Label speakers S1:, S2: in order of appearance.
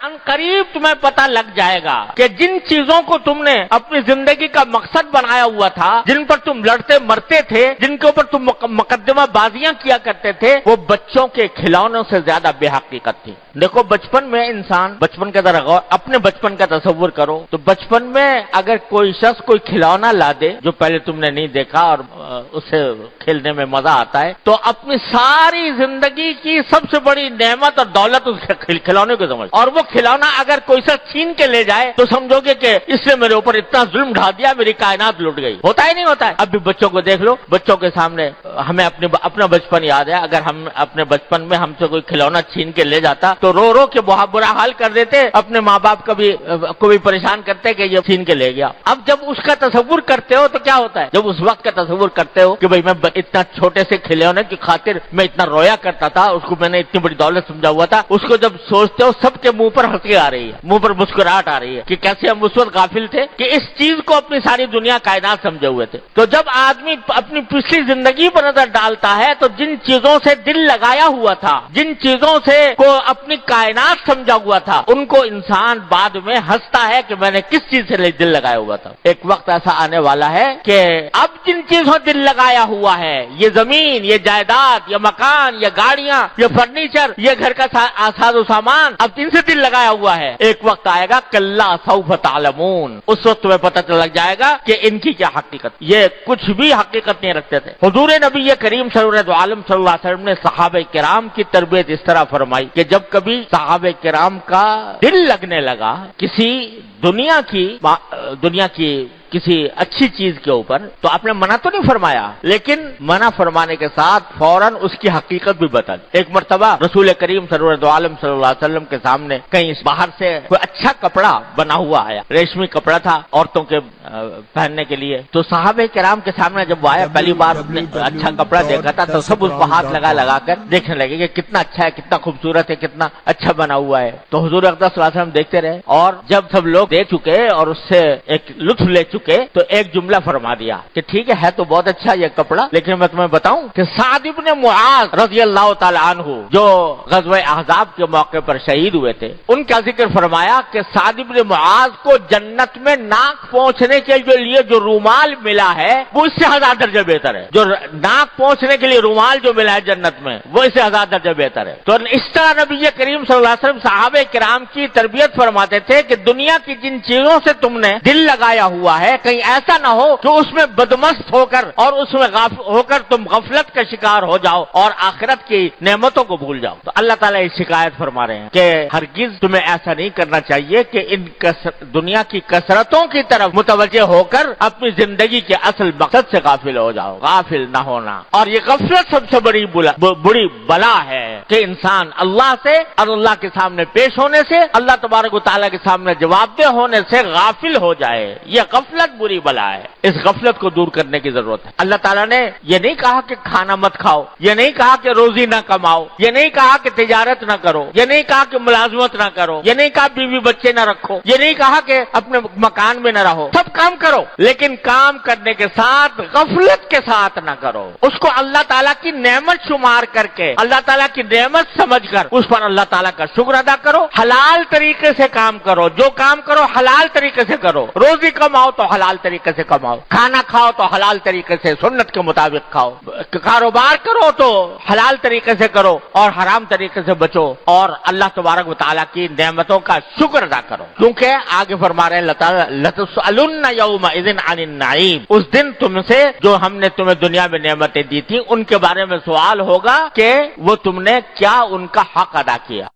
S1: ان قریب تمہیں پتہ لگ جائے گا کہ جن چیزوں کو تم نے اپنی زندگی کا مقصد بنایا ہوا تھا، جن پر تم لڑتے مرتے تھے، جن کے اوپر تم مقدمہ بازیاں کیا کرتے تھے، وہ بچوں کے کھلونوں سے زیادہ بے حقیقت تھی۔ دیکھو بچپن میں انسان، بچپن کا ذرا غور، اپنے بچپن کا تصور کرو تو بچپن میں اگر کوئی شخص کوئی کھلونا لا دے جو پہلے تم نے نہیں دیکھا اور اسے کھیلنے میں مزہ آتا ہے، تو اپنی ساری زندگی کی سب سے بڑی نعمت اور دولت اس کھلونے کو سمجھ، اور وہ کھلونا اگر کوئی شخص چھین کے لے جائے تو سمجھو گے کہ اس نے میرے اوپر اتنا ظلم ڈھا دیا، میری کائنات لٹ گئی۔ ہوتا ہی نہیں ہوتا ہے؟ اب بھی بچوں کو دیکھ لو، بچوں کے سامنے ہمیں اپنا بچپن یاد ہے، اگر ہم اپنے بچپن میں ہم سے کوئی کھلونا چھین کے لے جاتا تو رو رو کے برا حال کر دیتے، اپنے ماں باپ کو بھی پریشان کرتے کہ یہ چھین کے لے گیا۔ اب جب اس کا تصور کرتے ہو تو کیا ہوتا ہے؟ جب اس وقت کا تصور کرتے ہو کہ بھئی میں اتنا چھوٹے سے کھلونے کی خاطر میں اتنا رویا کرتا تھا، اس کو میں نے اتنی بڑی دولت سمجھا ہوا تھا، اس کو جب سوچتے ہو سب کے منہ پر ہنسی آ رہی ہے، منہ پر مسکراہٹ آ رہی ہے کہ کیسے ہم اس وقت غافل تھے کہ اس چیز کو اپنی ساری دنیا کائنات سمجھے ہوئے تھے۔ تو جب آدمی اپنی پچھلی زندگی پر نظر ڈالتا ہے تو جن چیزوں سے دل لگایا ہوا تھا، جن چیزوں سے کو اپنی کائنات سمجھا ہوا تھا، ان کو انسان بعد میں ہنستا ہے کہ میں نے کس چیز سے دل لگایا ہوا تھا۔ ایک وقت ایسا آنے والا ہے کہ اب جن چیزوں دل لگایا ہوا ہے، یہ زمین، یہ جائیداد، یہ مکان، یہ گاڑیاں، یہ فرنیچر، یہ گھر کا ساز و سامان، اب جن سے دل لگایا ہوا ہے، ایک وقت آئے گا کلا سوف تعلمون، اس وقت تمہیں پتہ چل لگ جائے گا کہ ان کی کیا حقیقت، یہ کچھ بھی حقیقت نہیں رکھتے تھے۔ حضور نبی کریم صلی اللہ علیہ وسلم نے صحابہ کرام کی تربیت اس طرح فرمائی کہ جب کبھی صحابہ کرام کا دل لگنے لگا کسی دنیا کی کسی اچھی چیز کے اوپر، تو آپ نے منع تو نہیں فرمایا، لیکن منع فرمانے کے ساتھ فوراً اس کی حقیقت بھی بتا دی۔ ایک مرتبہ رسول کریم صلی اللہ علیہ وسلم کے سامنے کہیں باہر سے کوئی اچھا کپڑا بنا ہوا آیا، ریشمی کپڑا تھا عورتوں کے پہننے کے لیے، تو صحابہ کرام کے سامنے جب وہ آیا، پہلی بار اچھا کپڑا دیکھا تھا تو سب اس کو ہاتھ لگا کر دیکھنے لگے کہ کتنا اچھا ہے، کتنا خوبصورت ہے، کتنا اچھا بنا ہوا ہے۔ تو حضور اقدس صلی اللہ علیہ وسلم دیکھتے رہے، اور جب سب لوگ دیکھ چکے اور اس سے ایک لطف لے چکے تو ایک جملہ فرما دیا کہ ٹھیک ہے تو بہت اچھا یہ کپڑا، لیکن میں تمہیں بتاؤں کہ سعد بن معاذ رضی اللہ تعالی عنہ جو غزوہ احزاب کے موقع پر شہید ہوئے تھے، ان کا ذکر فرمایا کہ سعد بن معاذ کو جنت میں ناک پہنچنے کے لیے جو رومال ملا ہے وہ اس سے 1000 درجے بہتر ہے۔ جو ناک پہنچنے کے لیے رومال جو ملا ہے جنت میں وہ اس سے 1000 درجے بہتر ہے۔ تو اس طرح نبی کریم صلی اللہ علیہ وسلم صحابہ کرام کی تربیت فرماتے تھے کہ دنیا کی جن چیزوں سے تم نے دل لگایا ہوا ہے، کہیں ایسا نہ ہو کہ اس میں بدمست ہو کر اور اس میں ہو کر تم غفلت کا شکار ہو جاؤ اور آخرت کی نعمتوں کو بھول جاؤ۔ تو اللہ تعالیٰ اس شکایت فرما رہے ہیں کہ ہرگز تمہیں ایسا نہیں کرنا چاہیے کہ ان دنیا کی کثرتوں کی طرف متوجہ ہو کر اپنی زندگی کے اصل مقصد سے غافل ہو جاؤ۔ غافل نہ ہونا، اور یہ غفلت سب سے بڑی بلا ہے کہ انسان اللہ سے اور اللہ کے سامنے پیش ہونے سے، اللہ تبارک و تعالیٰ کے سامنے جواب دہ ہونے سے غافل ہو جائے۔ یہ غفلت بری بلا ہے، اس غفلت کو دور کرنے کی ضرورت ہے۔ اللہ تعالیٰ نے یہ نہیں کہا کہ کھانا مت کھاؤ، یہ نہیں کہا کہ روزی نہ کماؤ، یہ نہیں کہا کہ تجارت نہ کرو، یہ نہیں کہا کہ ملازمت نہ کرو، یہ نہیں کہا بیوی بچے نہ رکھو، یہ نہیں کہا کہ اپنے مکان میں نہ رہو، سب کام کرو، لیکن کام کرنے کے ساتھ غفلت کے ساتھ نہ کرو۔ اس کو اللہ تعالیٰ کی نعمت شمار کر کے، اللہ تعالیٰ کی نعمت سمجھ کر اس پر اللہ تعالیٰ کا شکر ادا کرو، حلال طریقے سے کام کرو، جو کام کرو حلال طریقے سے کرو، روزی کماؤ تو حلال طریقے سے کماؤ، کھانا کھاؤ تو حلال طریقے سے سنت کے مطابق کھاؤ، کاروبار کرو تو حلال طریقے سے کرو اور حرام طریقے سے بچو، اور اللہ تبارک و تعالیٰ کی نعمتوں کا شکر ادا کرو، کیونکہ آگے فرما رہے ہیں اللہ تعالیٰ لَتُسْأَلُنَّ يَوْمَئِذٍ عَنِ النَّعِيمِ، اس دن تم سے جو ہم نے تمہیں دنیا میں نعمتیں دی تھی ان کے بارے میں سوال ہوگا کہ وہ تم نے کیا ان کا حق ادا کیا۔